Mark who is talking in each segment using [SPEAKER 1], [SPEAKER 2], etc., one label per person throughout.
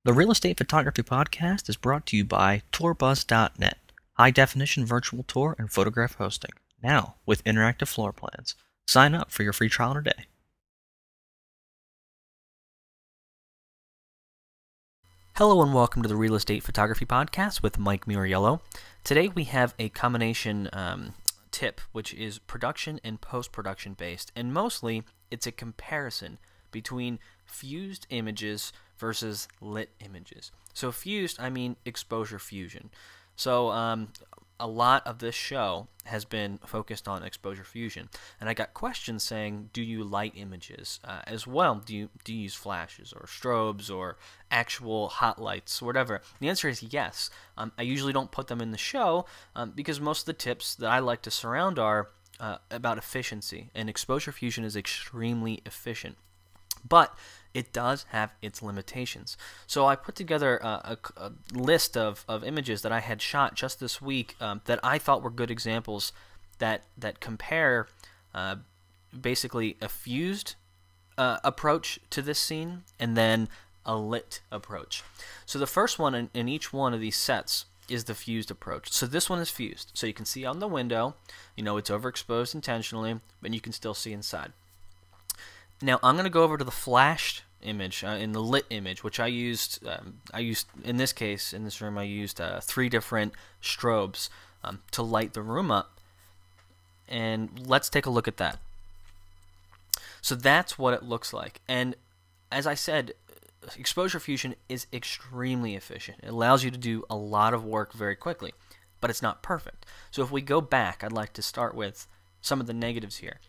[SPEAKER 1] The Real Estate Photography Podcast is brought to you by tourbuzz.net, high-definition virtual tour and photograph hosting, now with interactive floor plans. Sign up for your free trial today. Hello and welcome to the Real Estate Photography Podcast with Mike Muriello. Today we have a combination tip, which is production and post-production based, and mostly it's a comparison between fused images versus lit images. So fused, I mean exposure fusion. So a lot of this show has been focused on exposure fusion, and I got questions saying, do you light images as well? Do you use flashes or strobes or actual hot lights or whatever? The answer is yes. I usually don't put them in the show because most of the tips that I like to surround are about efficiency, and exposure fusion is extremely efficient. But it does have its limitations. So I put together a list of images that I had shot just this week that I thought were good examples that compare basically a fused approach to this scene and then a lit approach. So the first one in each one of these sets is the fused approach. So this one is fused. So you can see on the window, you know, it's overexposed intentionally, but you can still see inside. Now I'm going to go over to the flashed image in the lit image, which I used in this case, in this room, I used 3 different strobes to light the room up. And let's take a look at that. So that's what it looks like. And as I said, exposure fusion is extremely efficient. It allows you to do a lot of work very quickly, but it's not perfect. So if we go back, I'd like to start with some of the negatives here.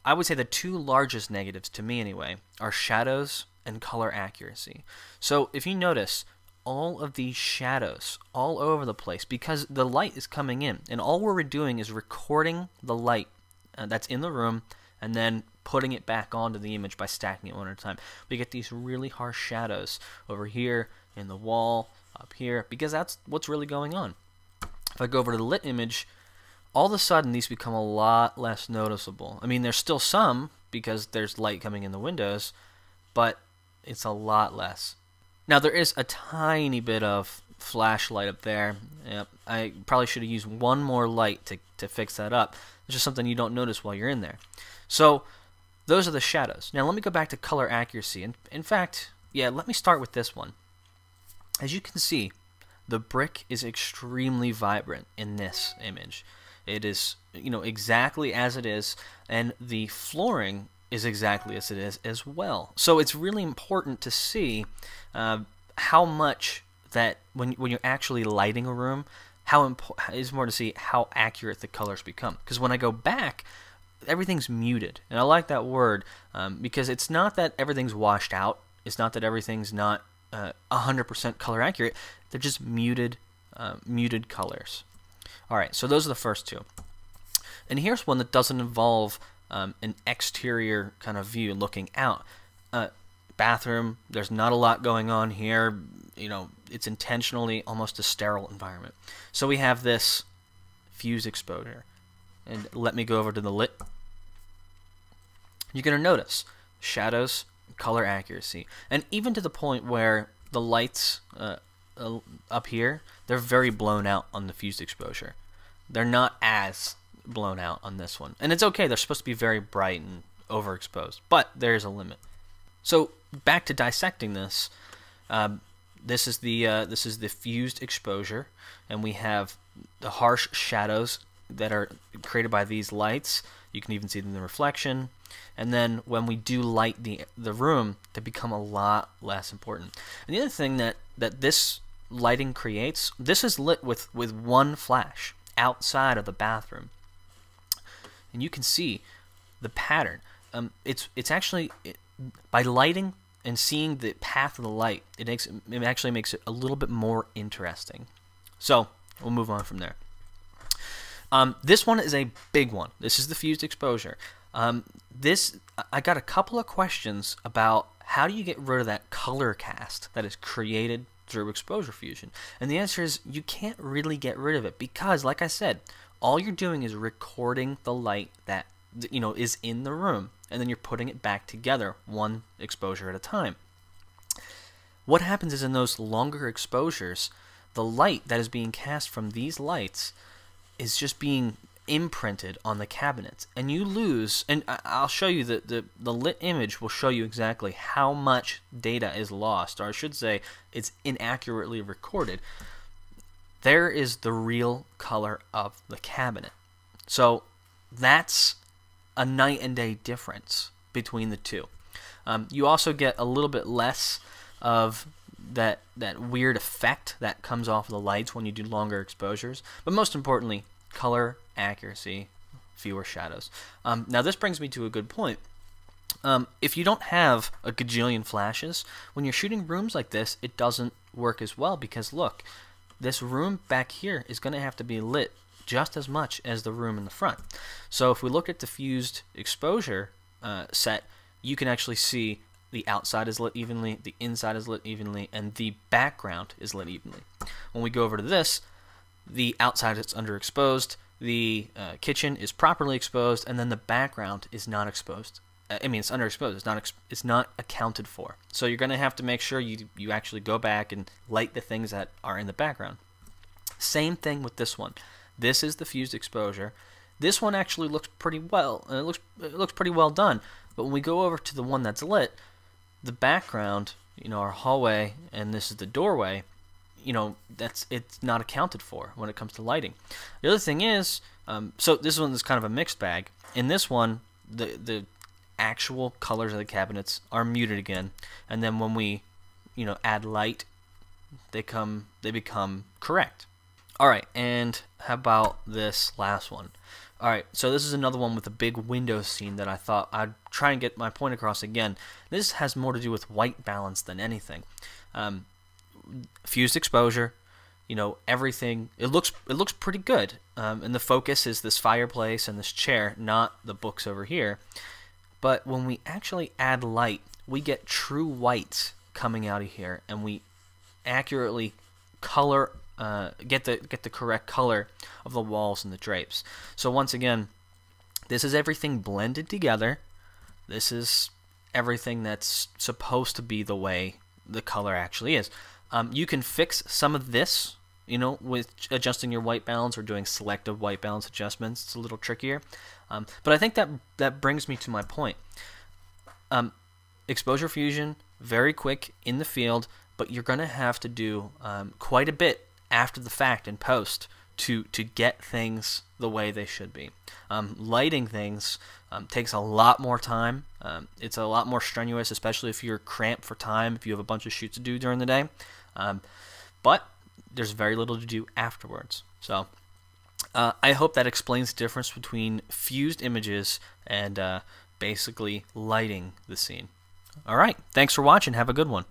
[SPEAKER 1] I would say the 2 largest negatives, to me anyway, are shadows and color accuracy. So if you notice, all of these shadows all over the place because the light is coming in, and all we're doing is recording the light that's in the room and then putting it back onto the image by stacking it one at a time. We get these really harsh shadows over here, in the wall, up here, because that's what's really going on. If I go over to the lit image, all of a sudden these become a lot less noticeable. I mean, there's still some because there's light coming in the windows, but it's a lot less. Now there is a tiny bit of flashlight up there. Yep, I probably should have used one more light to fix that up. It's just something you don't notice while you're in there. So those are the shadows. Now let me go back to color accuracy. And in fact, yeah, let me start with this one. As you can see, the brick is extremely vibrant in this image. It is, you know, exactly as it is, and the flooring is exactly as it is as well. So it's really important to see how much that when you're actually lighting a room, it's more to see how accurate the colors become. Because when I go back, everything's muted, and I like that word because it's not that everything's washed out. It's not that everything's not 100% color accurate. They're just muted colors. Alright, so those are the first 2. And here's one that doesn't involve an exterior kind of view looking out. Bathroom, there's not a lot going on here. You know, it's intentionally almost a sterile environment. So we have this fused exposure. And let me go over to the lit. You're going to notice shadows, color accuracy. And even to the point where the lights up here, they're very blown out on the fused exposure. They're not as blown out on this one. And it's okay, they're supposed to be very bright and overexposed, but there's a limit. So back to dissecting this, this is the fused exposure, and we have the harsh shadows that are created by these lights. You can even see them in the reflection. And then when we do light the room, they become a lot less important. And the other thing that this lighting creates, this is lit with one flash outside of the bathroom, and you can see the pattern. It's actually by lighting and seeing the path of the light, it actually makes it a little bit more interesting. So we'll move on from there. This one is a big one. This is the fused exposure. I got a couple of questions about how do you get rid of that color cast that is created through exposure fusion, and the answer is you can't really get rid of it because, like I said, all you're doing is recording the light that is in the room, and then you're putting it back together one exposure at a time. what happens is in those longer exposures, the light that is being cast from these lights is just being imprinted on the cabinets, and you lose, and I'll show you the lit image will show you exactly how much data is lost, or I should say it's inaccurately recorded. There is the real color of the cabinet. So that's a night and day difference between the two. You also get a little bit less of that weird effect that comes off of the lights when you do longer exposures, but most importantly, color accuracy, fewer shadows. Now this brings me to a good point. If you don't have a gajillion flashes, when you're shooting rooms like this, it doesn't work as well, because look, this room back here is going to have to be lit just as much as the room in the front. So if we look at the fused exposure set, you can actually see the outside is lit evenly, the inside is lit evenly, and the background is lit evenly. When we go over to this, the outside is underexposed, the kitchen is properly exposed, and then the background is not exposed. I mean, it's underexposed. It's not accounted for. So you're going to have to make sure you actually go back and light the things that are in the background. Same thing with this one. This is the fused exposure. This one actually looks pretty well. It looks pretty well done. But when we go over to the one that's lit, the background, our hallway, and this is the doorway, it's not accounted for when it comes to lighting. The other thing is, so this one is kind of a mixed bag. In this one, the actual colors of the cabinets are muted again, and then when we, add light, they become correct. All right, and how about this last one? All right, so this is another one with a big window scene that I thought I'd try and get my point across again. This has more to do with white balance than anything. Fused exposure, everything. It looks pretty good, and the focus is this fireplace and this chair, not the books over here. But when we actually add light, we get true whites coming out of here, and we accurately color. Get the correct color of the walls and the drapes. So once again, this is everything blended together. This is everything that's supposed to be the way the color actually is. You can fix some of this, with adjusting your white balance or doing selective white balance adjustments. It's a little trickier, but I think that brings me to my point. Exposure fusion, very quick in the field, but you're going to have to do quite a bit after the fact in post to get things the way they should be. Lighting things takes a lot more time. It's a lot more strenuous, especially if you're cramped for time, if you have a bunch of shoots to do during the day. But there's very little to do afterwards. So I hope that explains the difference between fused images and basically lighting the scene. All right, thanks for watching. Have a good one.